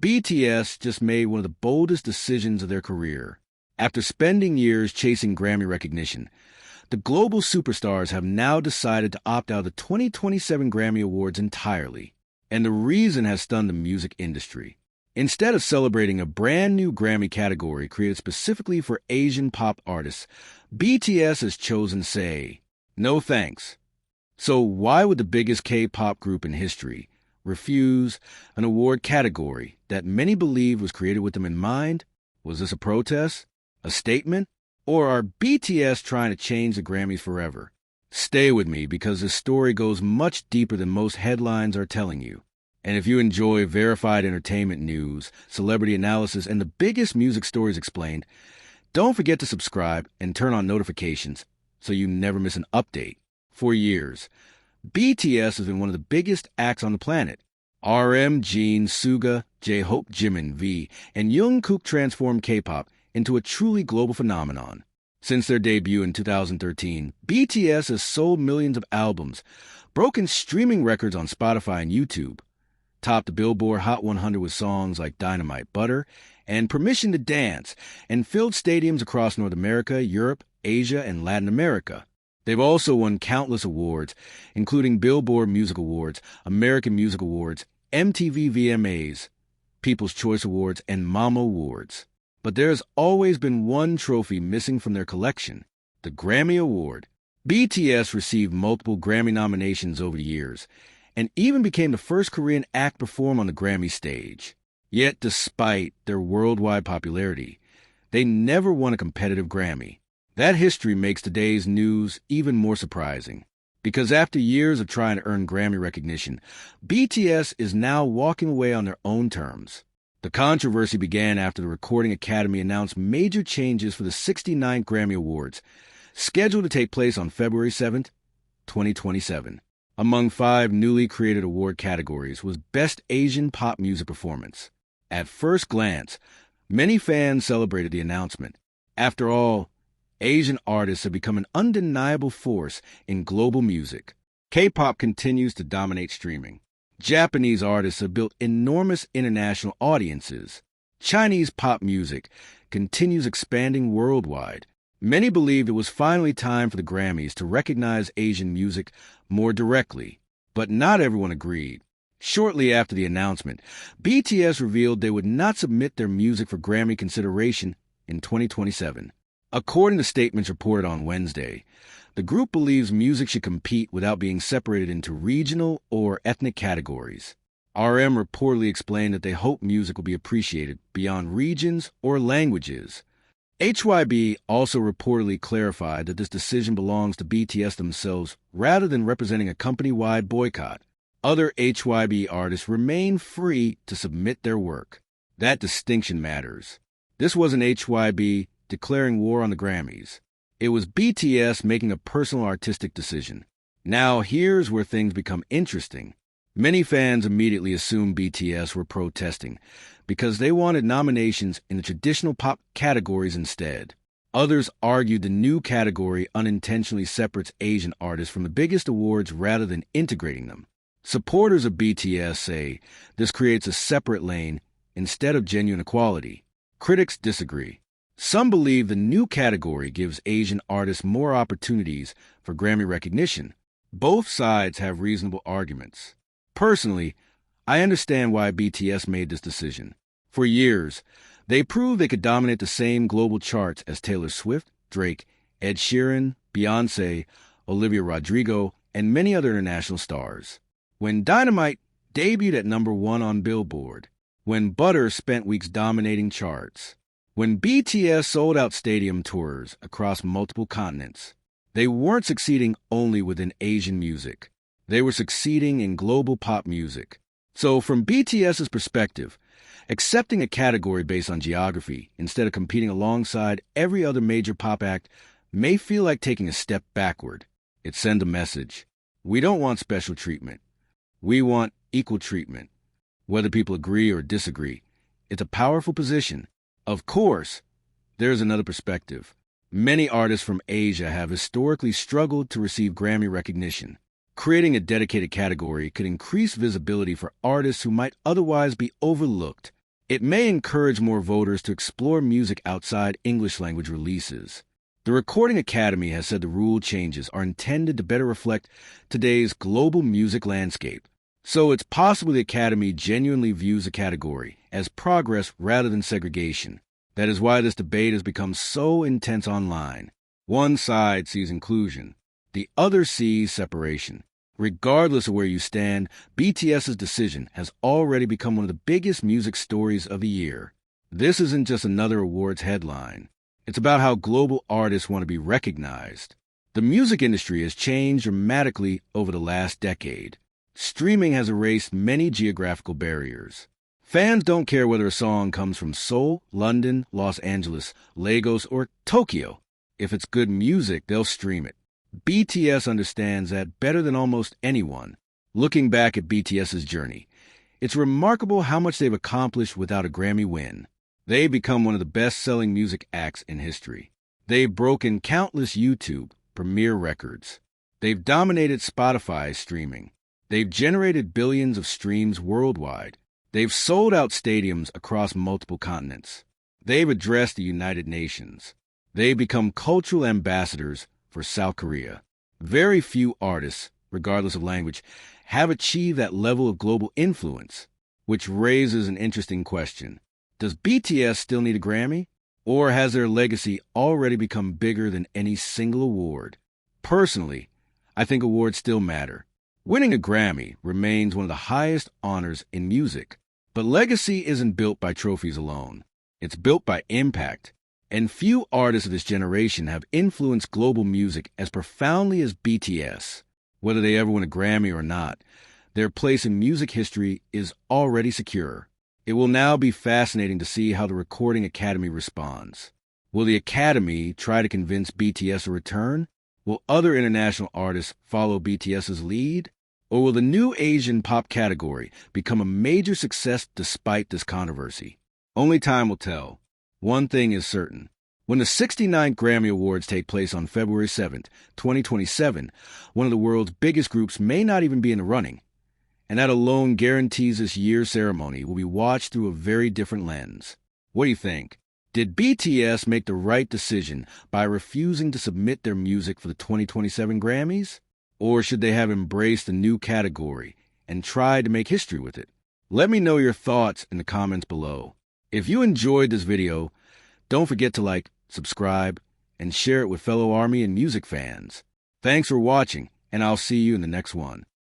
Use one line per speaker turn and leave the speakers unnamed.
BTS just made one of the boldest decisions of their career. After spending years chasing Grammy recognition, the global superstars have now decided to opt out of the 2027 Grammy Awards entirely. And the reason has stunned the music industry. Instead of celebrating a brand new Grammy category created specifically for Asian pop artists, BTS has chosen to say, no thanks. So why would the biggest K-pop group in history refuse an award category that many believe was created with them in mind? Was this a protest? A statement? Or are BTS trying to change the Grammys forever? Stay with me because this story goes much deeper than most headlines are telling you. And if you enjoy verified entertainment news, celebrity analysis, and the biggest music stories explained, don't forget to subscribe and turn on notifications so you never miss an update. For years, BTS has been one of the biggest acts on the planet. RM, Jin, SUGA, J-Hope, Jimin, V, and Jung Kook transformed K-pop into a truly global phenomenon. Since their debut in 2013, BTS has sold millions of albums, broken streaming records on Spotify and YouTube, topped the Billboard Hot 100 with songs like Dynamite, Butter, and Permission to Dance, and filled stadiums across North America, Europe, Asia, and Latin America. They've also won countless awards, including Billboard Music Awards, American Music Awards, MTV VMAs, People's Choice Awards, and Mama Awards. But there's always been one trophy missing from their collection, the Grammy Award. BTS received multiple Grammy nominations over the years, and even became the first Korean act to perform on the Grammy stage. Yet, despite their worldwide popularity, they never won a competitive Grammy. That history makes today's news even more surprising, because after years of trying to earn Grammy recognition, BTS is now walking away on their own terms. The controversy began after the Recording Academy announced major changes for the 69th Grammy Awards, scheduled to take place on February 7, 2027. Among 5 newly created award categories was Best Asian Pop Music Performance. At first glance, many fans celebrated the announcement. After all, Asian artists have become an undeniable force in global music. K-pop continues to dominate streaming. Japanese artists have built enormous international audiences. Chinese pop music continues expanding worldwide. Many believed it was finally time for the Grammys to recognize Asian music more directly, but not everyone agreed. Shortly after the announcement, BTS revealed they would not submit their music for Grammy consideration in 2027. According to statements reported on Wednesday, the group believes music should compete without being separated into regional or ethnic categories. RM reportedly explained that they hope music will be appreciated beyond regions or languages. HYBE also reportedly clarified that this decision belongs to BTS themselves rather than representing a company-wide boycott. Other HYBE artists remain free to submit their work. That distinction matters. This wasn't HYBE declaring war on the Grammys. It was BTS making a personal artistic decision. Now here's where things become interesting. Many fans immediately assumed BTS were protesting because they wanted nominations in the traditional pop categories instead. Others argued the new category unintentionally separates Asian artists from the biggest awards rather than integrating them. Supporters of BTS say this creates a separate lane instead of genuine equality. Critics disagree. Some believe the new category gives Asian artists more opportunities for Grammy recognition. Both sides have reasonable arguments. Personally, I understand why BTS made this decision. For years, they proved they could dominate the same global charts as Taylor Swift, Drake, Ed Sheeran, Beyoncé, Olivia Rodrigo, and many other international stars. When Dynamite debuted at #1 on Billboard. When Butter spent weeks dominating charts. When BTS sold out stadium tours across multiple continents, they weren't succeeding only within Asian music. They were succeeding in global pop music. So from BTS's perspective, accepting a category based on geography instead of competing alongside every other major pop act may feel like taking a step backward. It sends a message. We don't want special treatment. We want equal treatment. Whether people agree or disagree, it's a powerful position. Of course, there's another perspective. Many artists from Asia have historically struggled to receive Grammy recognition. Creating a dedicated category could increase visibility for artists who might otherwise be overlooked. It may encourage more voters to explore music outside English-language releases. The Recording Academy has said the rule changes are intended to better reflect today's global music landscape. So it's possible the Academy genuinely views the category as progress rather than segregation. That is why this debate has become so intense online. One side sees inclusion, the other sees separation. Regardless of where you stand, BTS's decision has already become one of the biggest music stories of the year. This isn't just another awards headline. It's about how global artists want to be recognized. The music industry has changed dramatically over the last decade. Streaming has erased many geographical barriers. Fans don't care whether a song comes from Seoul, London, Los Angeles, Lagos, or Tokyo. If it's good music, they'll stream it. BTS understands that better than almost anyone. Looking back at BTS's journey, it's remarkable how much they've accomplished without a Grammy win. They've become one of the best-selling music acts in history. They've broken countless YouTube premiere records. They've dominated Spotify's streaming. They've generated billions of streams worldwide. They've sold out stadiums across multiple continents. They've addressed the United Nations. They've become cultural ambassadors for South Korea. Very few artists, regardless of language, have achieved that level of global influence, which raises an interesting question. Does BTS still need a Grammy? Or has their legacy already become bigger than any single award? Personally, I think awards still matter. Winning a Grammy remains one of the highest honors in music. But legacy isn't built by trophies alone. It's built by impact. And few artists of this generation have influenced global music as profoundly as BTS. Whether they ever win a Grammy or not, their place in music history is already secure. It will now be fascinating to see how the Recording Academy responds. Will the Academy try to convince BTS to return? Will other international artists follow BTS's lead? Or will the new Asian pop category become a major success despite this controversy? Only time will tell. One thing is certain. When the 69th Grammy Awards take place on February 7th, 2027, one of the world's biggest groups may not even be in the running. And that alone guarantees this year's ceremony will be watched through a very different lens. What do you think? Did BTS make the right decision by refusing to submit their music for the 2027 Grammys? Or should they have embraced the new category and tried to make history with it? Let me know your thoughts in the comments below. If you enjoyed this video, don't forget to like, subscribe, and share it with fellow ARMY and music fans. Thanks for watching, and I'll see you in the next one.